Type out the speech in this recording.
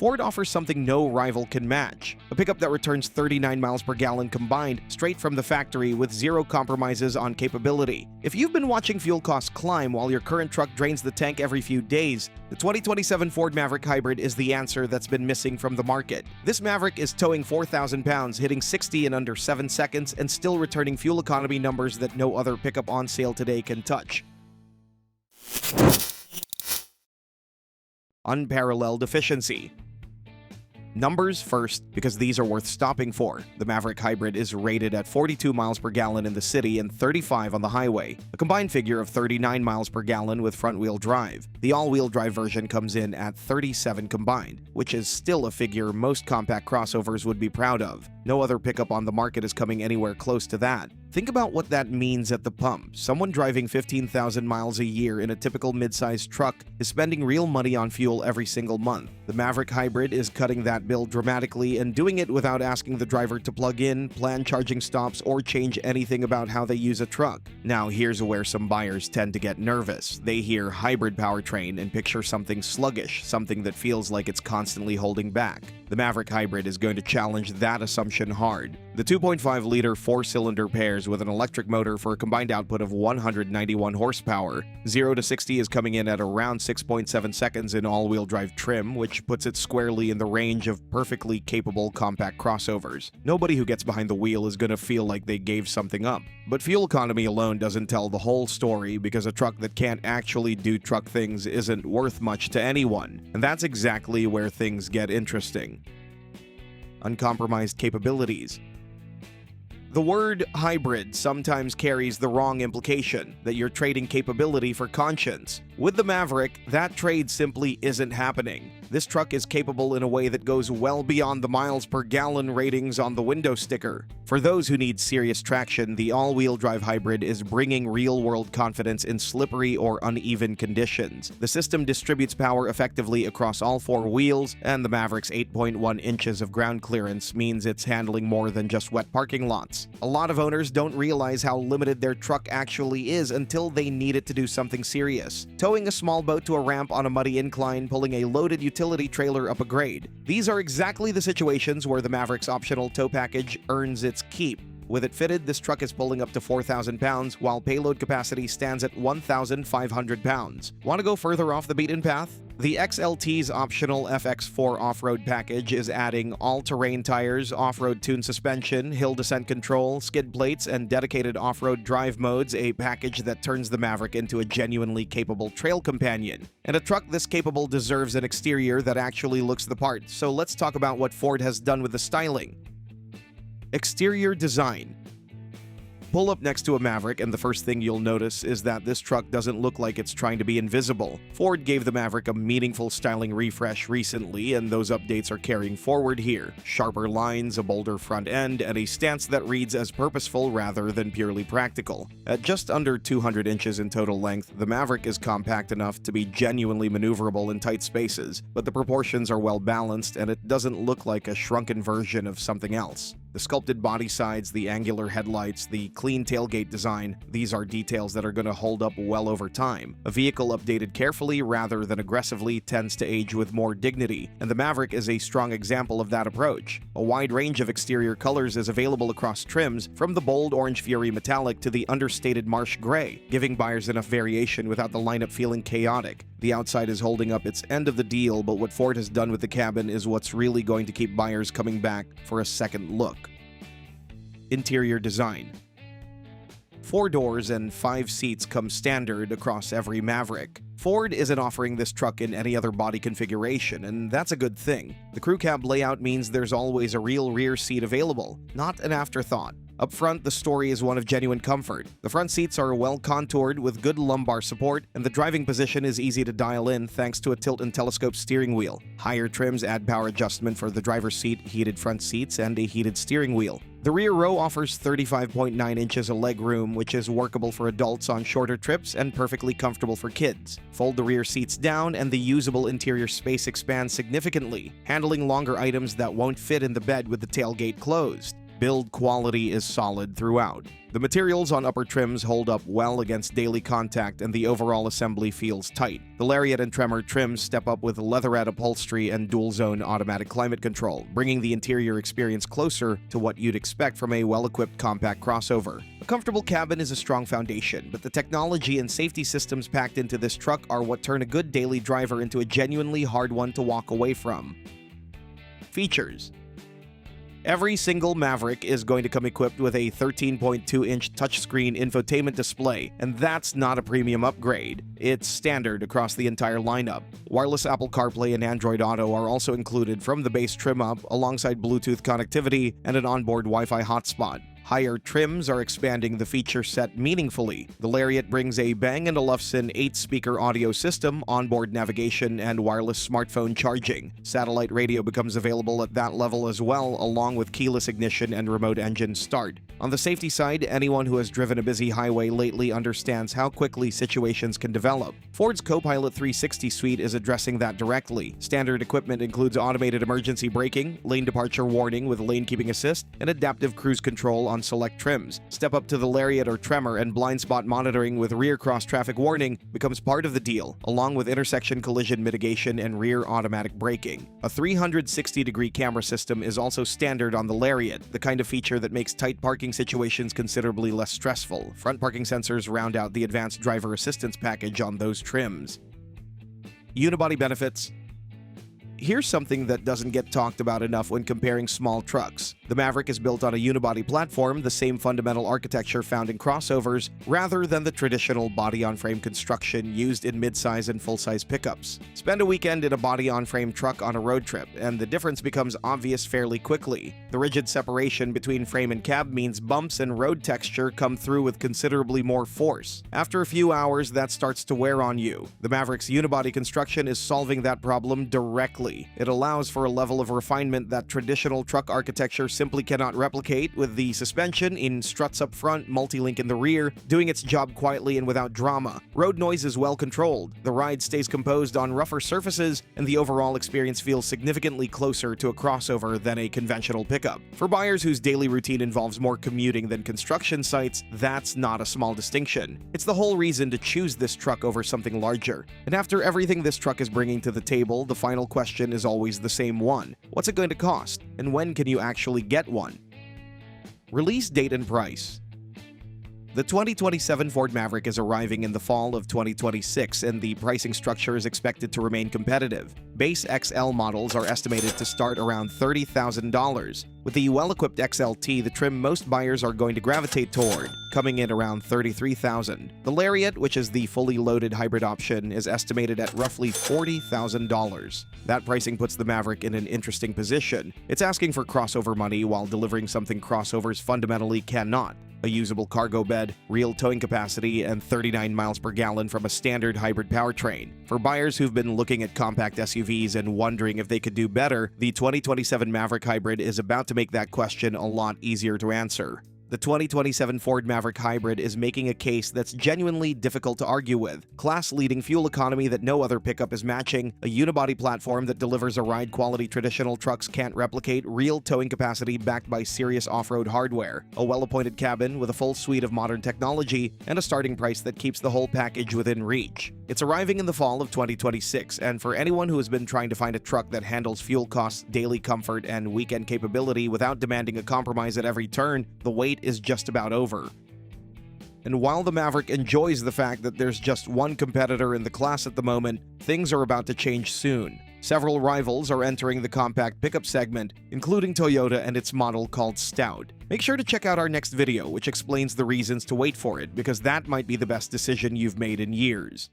Ford offers something no rival can match, a pickup that returns 39 miles per gallon combined straight from the factory with zero compromises on capability. If you've been watching fuel costs climb while your current truck drains the tank every few days, the 2027 Ford Maverick Hybrid is the answer that's been missing from the market. This Maverick is towing 4,000 pounds, hitting 60 in under 7 seconds, and still returning fuel economy numbers that no other pickup on sale today can touch. Unparalleled efficiency. Numbers first, because these are worth stopping for. The Maverick Hybrid is rated at 42 miles per gallon in the city and 35 on the highway, a combined figure of 39 miles per gallon with front-wheel drive. The all-wheel drive version comes in at 37 combined, which is still a figure most compact crossovers would be proud of. No other pickup on the market is coming anywhere close to that. Think about what that means at the pump. Someone driving 15,000 miles a year in a typical mid-sized truck is spending real money on fuel every single month. The Maverick Hybrid is cutting that bill dramatically and doing it without asking the driver to plug in, plan charging stops, or change anything about how they use a truck. Now here's where some buyers tend to get nervous. They hear hybrid powertrain and picture something sluggish, something that feels like it's constantly holding back. The Maverick Hybrid is going to challenge that assumption hard. The 2.5-liter four-cylinder pairs with an electric motor for a combined output of 191 horsepower. 0 to 60 is coming in at around 6.7 seconds in all-wheel drive trim, which puts it squarely in the range of perfectly capable compact crossovers. Nobody who gets behind the wheel is going to feel like they gave something up. But fuel economy alone doesn't tell the whole story, because a truck that can't actually do truck things isn't worth much to anyone. And that's exactly where things get interesting. Uncompromised capabilities. The word hybrid sometimes carries the wrong implication, that you're trading capability for conscience. With the Maverick, that trade simply isn't happening. This truck is capable in a way that goes well beyond the miles per gallon ratings on the window sticker. For those who need serious traction, the all-wheel drive hybrid is bringing real-world confidence in slippery or uneven conditions. The system distributes power effectively across all four wheels, and the Maverick's 8.1 inches of ground clearance means it's handling more than just wet parking lots. A lot of owners don't realize how limited their truck actually is until they need it to do something serious. Towing a small boat to a ramp on a muddy incline, pulling a loaded utility trailer up a grade. These are exactly the situations where the Maverick's optional tow package earns its keep. With it fitted, this truck is pulling up to 4,000 pounds, while payload capacity stands at 1,500 pounds. Want to go further off the beaten path? The XLT's optional FX4 off-road package is adding all-terrain tires, off-road tune suspension, hill descent control, skid plates, and dedicated off-road drive modes, a package that turns the Maverick into a genuinely capable trail companion. And a truck this capable deserves an exterior that actually looks the part, so let's talk about what Ford has done with the styling. Exterior design. Pull up next to a Maverick, and the first thing you'll notice is that this truck doesn't look like it's trying to be invisible. Ford gave the Maverick a meaningful styling refresh recently, and those updates are carrying forward here. Sharper lines, a bolder front end, and a stance that reads as purposeful rather than purely practical. At just under 200 inches in total length, the Maverick is compact enough to be genuinely maneuverable in tight spaces, but the proportions are well balanced, and it doesn't look like a shrunken version of something else. The sculpted body sides, the angular headlights, the clean tailgate design, these are details that are going to hold up well over time. A vehicle updated carefully rather than aggressively tends to age with more dignity, and the Maverick is a strong example of that approach. A wide range of exterior colors is available across trims, from the bold Orange Fury Metallic to the understated Marsh Gray, giving buyers enough variation without the lineup feeling chaotic. The outside is holding up its end of the deal, but what Ford has done with the cabin is what's really going to keep buyers coming back for a second look. Interior design. 4 doors and 5 seats come standard across every Maverick. Ford isn't offering this truck in any other body configuration, and that's a good thing. The crew cab layout means there's always a real rear seat available, not an afterthought. Up front, the story is one of genuine comfort. The front seats are well contoured with good lumbar support, and the driving position is easy to dial in thanks to a tilt and telescope steering wheel. Higher trims add power adjustment for the driver's seat, heated front seats, and a heated steering wheel. The rear row offers 35.9 inches of legroom, which is workable for adults on shorter trips and perfectly comfortable for kids. Fold the rear seats down, and the usable interior space expands significantly, handling longer items that won't fit in the bed with the tailgate closed. Build quality is solid throughout. The materials on upper trims hold up well against daily contact and the overall assembly feels tight. The Lariat and Tremor trims step up with leatherette upholstery and dual-zone automatic climate control, bringing the interior experience closer to what you'd expect from a well-equipped compact crossover. A comfortable cabin is a strong foundation, but the technology and safety systems packed into this truck are what turn a good daily driver into a genuinely hard one to walk away from. Features. Every single Maverick is going to come equipped with a 13.2-inch touchscreen infotainment display, and that's not a premium upgrade. It's standard across the entire lineup. Wireless Apple CarPlay and Android Auto are also included from the base trim up, alongside Bluetooth connectivity and an onboard Wi-Fi hotspot. Higher trims are expanding the feature set meaningfully. The Lariat brings a Bang & Olufsen 8-speaker audio system, onboard navigation, and wireless smartphone charging. Satellite radio becomes available at that level as well, along with keyless ignition and remote engine start. On the safety side, anyone who has driven a busy highway lately understands how quickly situations can develop. Ford's Copilot 360 suite is addressing that directly. Standard equipment includes automated emergency braking, lane departure warning with lane keeping assist, and adaptive cruise control on select trims. Step up to the Lariat or Tremor, and blind spot monitoring with rear cross traffic warning becomes part of the deal, along with intersection collision mitigation and rear automatic braking. A 360-degree camera system is also standard on the Lariat, the kind of feature that makes tight parking situations considerably less stressful. Front parking sensors round out the advanced driver assistance package on those trims. Unibody benefits. Here's something that doesn't get talked about enough when comparing small trucks. The Maverick is built on a unibody platform, the same fundamental architecture found in crossovers, rather than the traditional body-on-frame construction used in midsize and full-size pickups. Spend a weekend in a body-on-frame truck on a road trip, and the difference becomes obvious fairly quickly. The rigid separation between frame and cab means bumps and road texture come through with considerably more force. After a few hours, that starts to wear on you. The Maverick's unibody construction is solving that problem directly. It allows for a level of refinement that traditional truck architecture simply cannot replicate, with the suspension in struts up front, multi-link in the rear, doing its job quietly and without drama. Road noise is well controlled, the ride stays composed on rougher surfaces, and the overall experience feels significantly closer to a crossover than a conventional pickup. For buyers whose daily routine involves more commuting than construction sites, that's not a small distinction. It's the whole reason to choose this truck over something larger. And after everything this truck is bringing to the table, the final question is always the same one. What's it going to cost? And when can you actually get one? Release date and price. The 2027 Ford Maverick is arriving in the fall of 2026, and the pricing structure is expected to remain competitive. Base XL models are estimated to start around $30,000. With the well-equipped XLT, the trim most buyers are going to gravitate toward, coming in around $33,000. The Lariat, which is the fully loaded hybrid option, is estimated at roughly $40,000. That pricing puts the Maverick in an interesting position. It's asking for crossover money while delivering something crossovers fundamentally cannot: a usable cargo bed, real towing capacity, and 39 miles per gallon from a standard hybrid powertrain. For buyers who've been looking at compact SUVs and wondering if they could do better, the 2027 Maverick Hybrid is about to make that question a lot easier to answer. The 2027 Ford Maverick Hybrid is making a case that's genuinely difficult to argue with. Class-leading fuel economy that no other pickup is matching, a unibody platform that delivers a ride quality traditional trucks can't replicate, real towing capacity backed by serious off-road hardware, a well-appointed cabin with a full suite of modern technology, and a starting price that keeps the whole package within reach. It's arriving in the fall of 2026, and for anyone who has been trying to find a truck that handles fuel costs, daily comfort, and weekend capability without demanding a compromise at every turn, the wait is just about over. And while the Maverick enjoys the fact that there's just one competitor in the class at the moment, things are about to change soon. Several rivals are entering the compact pickup segment, including Toyota and its model called Stout. Make sure to check out our next video, which explains the reasons to wait for it, because that might be the best decision you've made in years.